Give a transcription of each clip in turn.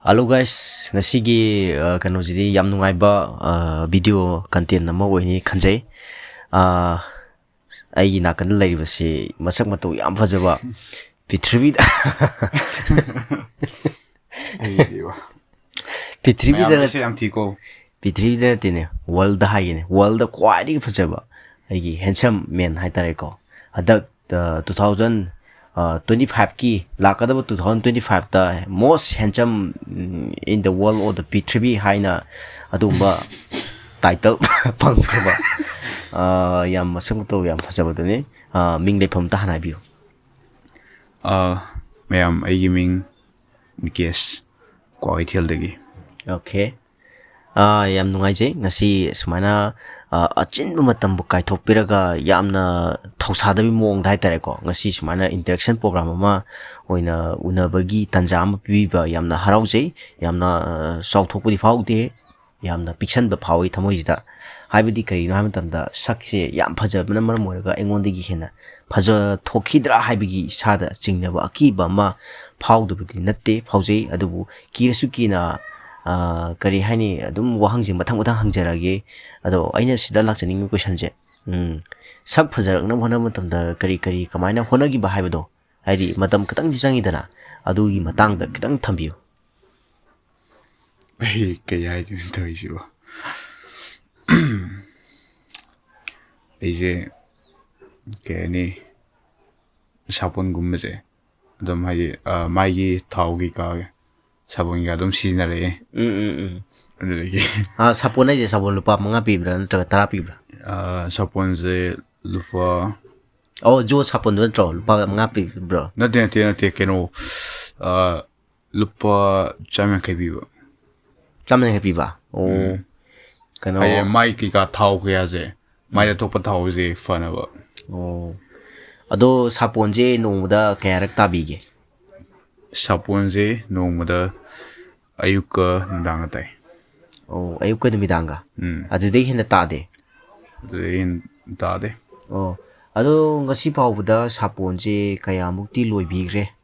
Hello guys, ngasigi kanojidi yam nungaiba video content nama oini khanjai. Aigi nakan lairibasi masak matau yam fajaba Prithvida Prithvida yam thiko Prithvida tine world da haine world da kwadi fajaba aigi handsome man haitare ko hadak 2025 ki lakadaba 2025 ta most handsome in the world or the Prithvi haina adumba title pangba yam masang to yam fasaba dane ming lepham ta hana biu mayam aigi ming Mikesh Kwaithel dagi. Okay. Yam nungai je ngasi sumana achin bu matam bu kai thopiraga yamna thosadabi mong dai tare ko ngasi sumana interaction program ama oina unabagi tanjam piba yamna harau je yamna sauthopudi phaude yamna piction ba phawi thamoi jida haibidi kari no hamtamda sakse yam phajabna maram moraga engondigi hena phaja thokhidra haibigi sada chingnaba akiba ma phawdubudi natte phawje adubu kirasu kina kari haini adum wahang jing mathang mathang hangjarage ado aina sida lakchaning question je sak phajarak na hona matamda kari kari kamaina honagi ba haibado haidi matam katang disangi dana adugi matang da kitang thambiyo Kaya toisibo eje kani sapon gummaje adum haji maigi thaugi ka sabon ga dum seasonal adulagi sapon je sabon lupa manga pibra natra tara pibra sapon je lupa jo sapon do tro lupa manga pibra nate keno lupa chamen kai bibo chamne piba kano ay mai ki ka thau kya je mai da topa thau je fanaba ado sapon je nomuda kayarak tabige sapon je nomada ayuka ndang tai ayuka numidanga adudai hina tade in tade ado ngasi pawbuda sapon je kayamukti loibigre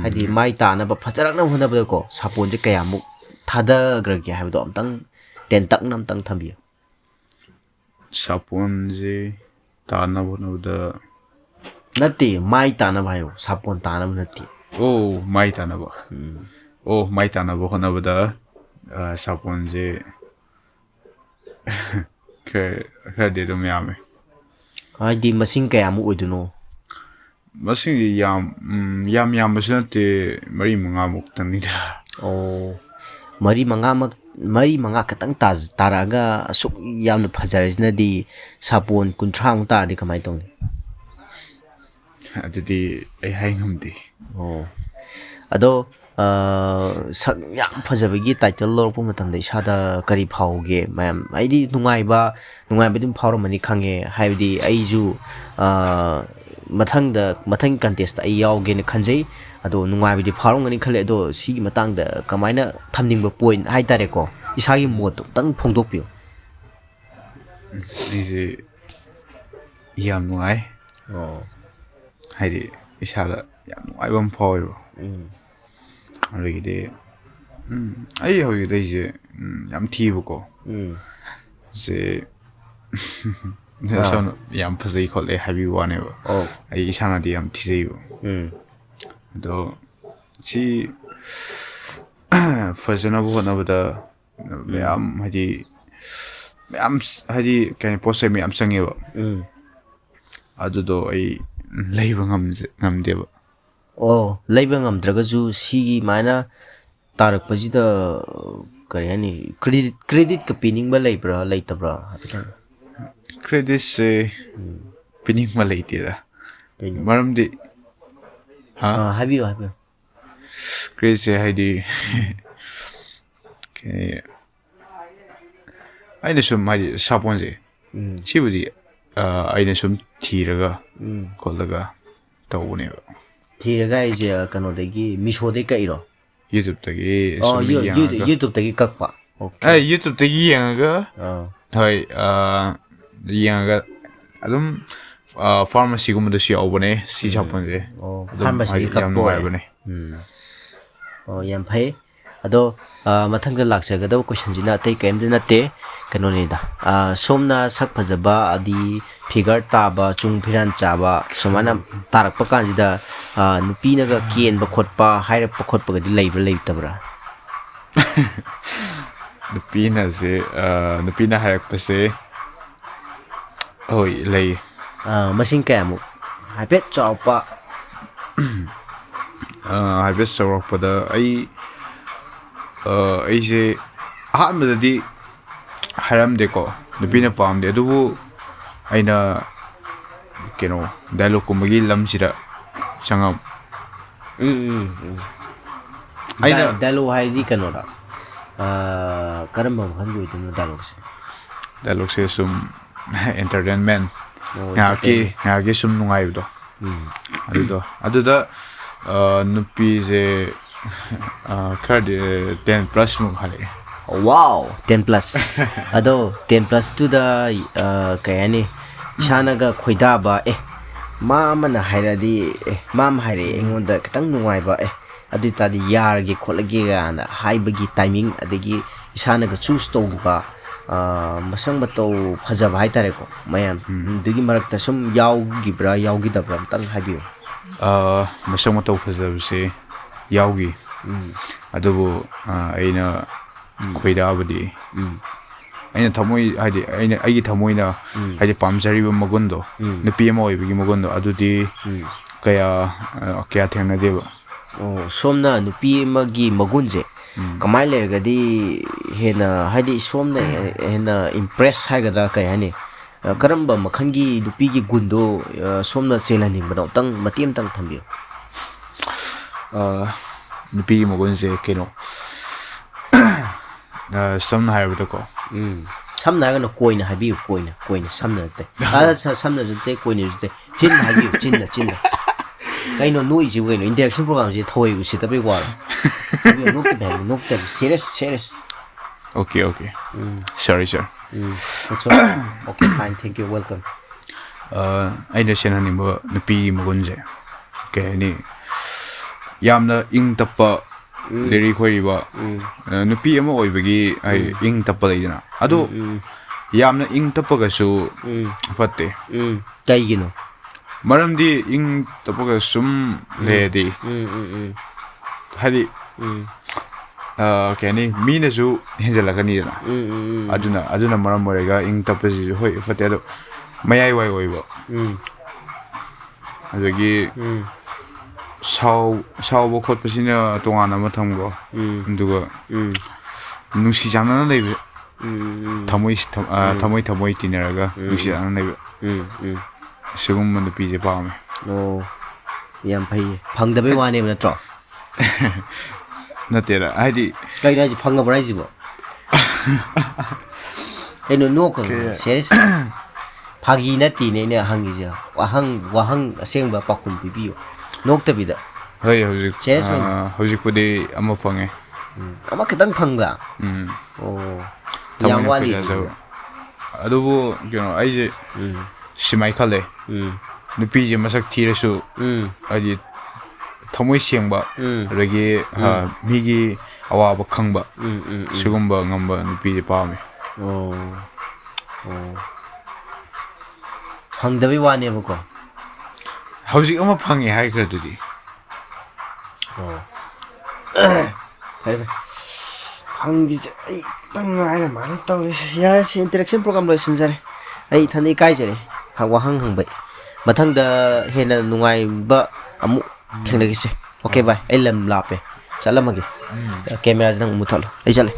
hadi mai tanaba phajarakna hunabada ko sapon je kayamuk thada grage habdo amtang tentak namtang thambiyo sapon je tana bonada natti mai tana bhayo sapon tana natti mai tana ba mai tana ba honabada sapon je ke de dum yame hadi masing kayamu oiduno masing yam basante mari manga muk tanida mari manga katang taraga asuk yamna phajarjina di sapon kunthang ta di kamai tong adudi ai haingumdi ado sak yam phajabagi title lorpu matam dei sada kari phauge mayam aidi nungaiba dum phauramani khange haibdi aiju mathang contest ai yauge ne khanjai ado nungaibi phauramani khale ado sigi matang da kamaina thamningba point hai tare ko isagi mot tang phongdokpio ise yam nungai haidi isada yam nungai bam phawyo already ai hoyi dai je yam thibu ko je so yam phazai khole habi wane ba ai isana di yam thizai do chi fazana bo na bada yam hadi kan pose me am sange ba adu do ai leiba ngamde ba leiba ngamdragaju sigi mana tarak pajida kari hani credit ka pining ba leibra leitabra credit se pining ma leite da maram di habiyo credit se haidi ke aina sum haidi sapon je chibudi aina sum thiraga kollaga tawne thiraga ije kanodagi misho de kairo YouTube tagi YouTube tagi kakpa YouTube tagi yanga thoi yanga adum pharmacy gumda si awbane si sapon je pharmacy kakpa bane Oh, yam phai. Ado mathangda laksagadaba question jina atei kaimda nate kanonida. Somna sak phajaba adi figure taba chung phiran chaba somana tarakpa kanjida nupi naga kien ba khotpa hairakpa khotpa gadi leibra leibtabra. Nupina harakpase hoi lei Masing kayamu haipet chawpa haibes saurakpada aise ahanbadadi haramdeko nupina pamde adubu aina keno dialogue kumagi lamsida changam aina dialogue haidi kanora karamba khanju itunu dialogue se sum entertainment ngaki sum nungai do aduda nupi je card 10 plus mu khale wow 10 plus ado 10 plus to da kayani shanaga khoida ba mama na hairadi mama haire engonda kitang nungai ba adu tadi yar gi kholagi ga na haibagi timing adegi shanaga choose to ba masang bato phajaba hai tare ko mayam dugi marakta sum yaugi bra yaugi da bra tang habiyo masang bato phajabse yaugi adubu aina khoida abadi aina thamoi haidi aina agi thamoina haidi pamjariba magundo nupi ama oibigi magundo adudi kaya thengna deba somna nupi magi magunje kamai lergadi hena haidi somna hena impress haigadra kai hani karamba makhangi nupi gi gundo somna chelani bano tang matim tang thambiyo nupi magunje keno samna haibada ko samna haga no koina habiyo koina samna te samna te koina te chin habiyo chin kaino noi ji weno interaction program ji thoi u sita be wala nok te serious okay sorry that's all okay fine thank you welcome aina senani mo nupi magunje ke ni yamna ing tappa leri khoi ba nupi ama oibagi ai ing tappa leidana ado yamna ing tappa ga su fatte kaigino maramdi ing tappa ga sum ledi hadi kani mina su henjala kani dana aduna maram morega ing tappa ji hoi fatte ado mayai wai oiba adagi 사오버 컷 버시냐 동안 아마 탐고 누가 누시 장난을 내비 타모이 티네라가 누시 장난 내비 세금만도 비제 밤에 yam phai phangdabe wane na tro 나때라 아이디 kai daji phanga brai bo kaino no ko serious phagi na ti ne hangi ja wahang asengba pakum bibiyo 녹답이다. 허이 허직 부디 아무 방에 아마 그당 방가. 양완이. 아도부 you 아이제 시마이칼레. 누피지 마삭 티레수. 아디 타모이 시행바. 여기 미기 아와바 강바. 수금바 감바 누피지 밤에. 방답이 와네 보고. hꯧzik ama phangi hai kra dudi hangdi ai tang ai ma na taw ya si interaction program lo sin jare ai thani kai jare hangwa hang bai mathang da hena nungai ba amu thengnagi se okay bye ai lam lape chalamage camera jang muthalo ai chale